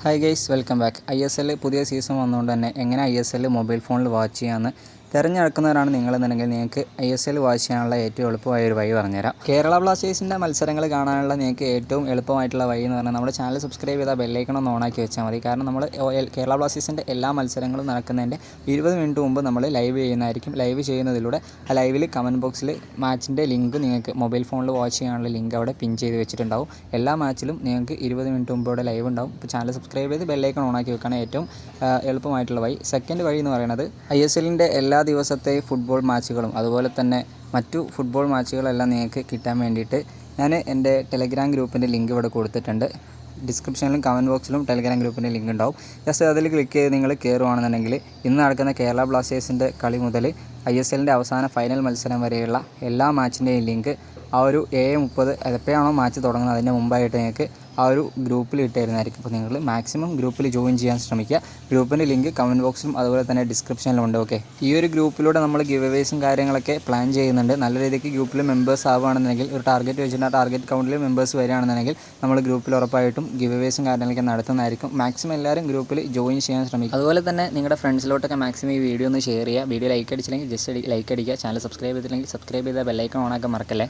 Hi guys, welcome back. ISL പുതിയ season വന്നുകൊണ്ട് തന്നെ എങ്ങനെ ISL മൊബൈൽ ഫോണിൽ വാച്ച് ചെയ്യാമെന്ന് തിരഞ്ഞെടുക്കുന്നവരാണ് നിങ്ങളെന്നുണ്ടെങ്കിൽ നിങ്ങൾക്ക് ISL വാച്ച് ചെയ്യാനുള്ള ഏറ്റവും എളുപ്പമായ ഒരു വഴി പറഞ്ഞുതരാം. കേരള ബ്ലാസ്റ്റേഴ്സിൻ്റെ മത്സരങ്ങൾ കാണാനുള്ള നിങ്ങൾക്ക് ഏറ്റവും എളുപ്പമായിട്ടുള്ള വഴി എന്ന് പറഞ്ഞാൽ നമ്മുടെ ചാനൽ സബ്സ്ക്രൈബ് ചെയ്താൽ ബെല്ലൈക്കൺ ഒന്ന് ഓണാക്കി വെച്ചാൽ മതി. കാരണം നമ്മൾ കേരള ബ്ലാസ്റ്റേഴ്സിൻ്റെ എല്ലാ മത്സരങ്ങളും നടക്കുന്നതിൻ്റെ 20 മിനിറ്റ് മുമ്പ് നമ്മൾ ലൈവ് ചെയ്യുന്നതായിരിക്കും. ലൈവ് ചെയ്യുന്നതിലൂടെ ആ ലൈവിൽ കമൻറ്റ് ബോക്സിൽ മാച്ചിൻ്റെ ലിങ്ക് നിങ്ങൾക്ക് മൊബൈൽ ഫോണിൽ വാച്ച് ചെയ്യാനുള്ള ലിങ്ക് അവിടെ പിൻ ചെയ്ത് വെച്ചിട്ടുണ്ടാവും. എല്ലാ മാച്ചിലും നിങ്ങൾക്ക് 20 മിനിറ്റ് മുമ്പ് ഇവിടെ ലൈവ് ഉണ്ടാവും. ഇപ്പോൾ ചാനൽ സബ്സ്ക്രൈബ് ചെയ്ത് ബെല്ലൈക്കൺ ഓണാക്കി വെക്കുകയാണ് ഏറ്റവും എളുപ്പമായിട്ടുള്ള വഴി. സെക്കൻഡ് വഴി എന്ന് പറയുന്നത് ISLൻ്റെ എല്ലാ ദിവസത്തെ ഫുട്ബോൾ മാച്ചുകളും അതുപോലെ തന്നെ മറ്റു ഫുട്ബോൾ മാച്ചുകളെല്ലാം നിങ്ങൾക്ക് കിട്ടാൻ വേണ്ടിയിട്ട് ഞാൻ എൻ്റെ ടെലഗ്രാം ഗ്രൂപ്പിൻ്റെ ലിങ്ക് ഇവിടെ കൊടുത്തിട്ടുണ്ട്. ഡിസ്ക്രിപ്ഷനിലും കമൻറ്റ് ബോക്സിലും ടെലഗ്രാം ഗ്രൂപ്പിൻ്റെ ലിങ്ക് ഉണ്ടാവും. ജസ്റ്റ് അതിൽ ക്ലിക്ക് ചെയ്ത് നിങ്ങൾ കയറുകയാണെന്നുണ്ടെങ്കിൽ ഇന്ന് നടക്കുന്ന കേരള ബ്ലാസ്റ്റേഴ്സിൻ്റെ കളി മുതൽ ISLൻ്റെ അവസാന ഫൈനൽ മത്സരം വരെയുള്ള എല്ലാ മാച്ചിൻ്റെയും ലിങ്ക് ആ ഒരു 7:30 എപ്പോഴാണോ മാച്ച് തുടങ്ങുന്നത് അതിൻ്റെ മുമ്പായിട്ട് നിങ്ങൾക്ക് ആ ഒരു ഗ്രൂപ്പിൽ ഇട്ടായിരുന്നായിരിക്കും. അപ്പോൾ നിങ്ങൾ മാക്സിമം ഗ്രൂപ്പിൽ ജോയിൻ ചെയ്യാൻ ശ്രമിക്കുക. ഗ്രൂപ്പിൻ്റെ ലിങ്ക് കമൻറ്റ് ബോക്സിലും അതുപോലെ തന്നെ ഡിസ്ക്രിപ്ഷനിലും ഉണ്ട്. ഓക്കെ, ഈ ഒരു ഗ്രൂപ്പിലൂടെ നമ്മൾ ഗിവ് അവേസും കാര്യങ്ങളൊക്കെ പ്ലാൻ ചെയ്യുന്നുണ്ട്. നല്ല രീതിക്ക് ഗ്രൂപ്പിൽ മെമ്പേഴ്സ് ആവുകയാണെന്നുണ്ടെങ്കിൽ ഒരു ടാർഗറ്റ് വെച്ചിട്ട് ആ ടാർഗറ്റ് കൗണ്ടിൽ മെമ്പേഴ്സ് വരികയാണെന്നുണ്ടെങ്കിൽ നമ്മൾ ഗ്രൂപ്പിൽ ഉറപ്പായിട്ടും ഗിവ് അവേസും കാര്യങ്ങളൊക്കെ നടത്തുന്നതായിരിക്കും. മാക്സിമം എല്ലാവരും ഗ്രൂപ്പിൽ ജോയിൻ ചെയ്യാൻ ശ്രമിക്കുക. അതുപോലെ തന്നെ നിങ്ങളുടെ ഫ്രണ്ട്സിലോട്ടൊക്കെ മാക്സിമം ഈ വീഡിയോ ഒന്ന് ഷെയർ ചെയ്യുക. വീഡിയോ ലൈക്ക് അടിച്ചില്ലെങ്കിൽ ജസ്റ്റ് ലൈക്ക് അടിക്കുക. ചാനൽ സബ്സ്ക്രൈബ് ചെയ്തില്ലെങ്കിൽ സബ്സ്ക്രൈബ് ചെയ്താൽ ബെല്ലൈക്കൺ ഓണാക്കാൻ മറക്കല്ലേ.